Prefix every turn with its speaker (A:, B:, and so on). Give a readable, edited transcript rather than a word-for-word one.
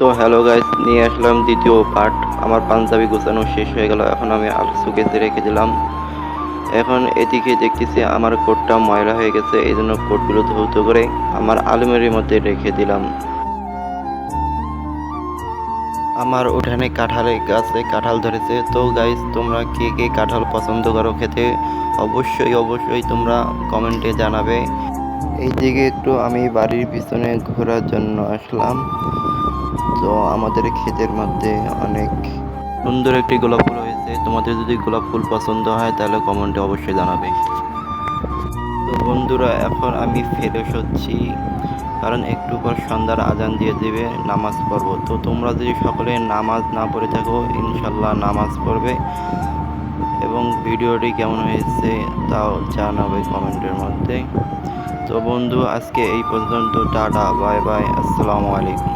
A: তো hello guys, নিয়ে আসলাম দ্বিতীয় পার্ট। আমার পাঞ্জাবি গোছানো শেষ হয়ে গেল, এখন আমি সুকেসে রেখে দিলাম। এখন এদিকে দেখতেছি আমার কোটটা ময়লা হয়ে গেছে, এই জন্য কোটগুলো ধৌত করে আমার আলমারির মধ্যে রেখে দিলাম। আমার উঠানে কাঁঠালের গাছে কাঁঠাল ধরেছে। তো গাইস, তোমরা কে কে কাঁঠাল পছন্দ করো খেতে, অবশ্যই অবশ্যই তোমরা কমেন্টে জানাবে। এইদিকে একটু আমি বাড়ির পিছনে ঘোরার জন্য আসলাম। তো আমাদের ক্ষেতের মধ্যে অনেক সুন্দর একটি গোলাপ ফুল হয়েছে। তোমাদের যদি গোলাপ ফুল পছন্দ হয় তাহলে কমেন্টে অবশ্যই জানাবে। তো বন্ধুরা, এখন আমি ফ্রেশ হচ্ছি, কারণ একটু পর সন্ধ্যার আজান দিয়ে দেবে, নামাজ পড়ব। তো তোমরা যদি সকলে নামাজ না পড়ে থাকো, ইনশাল্লাহ নামাজ পড়বে এবং ভিডিওটি কেমন হয়েছে তাও জানাবে কমেন্টের মধ্যে। তো বন্ধু, আজকে এই পর্যন্ত। টাটা, বাই বাই, আসসালামু আলাইকুম।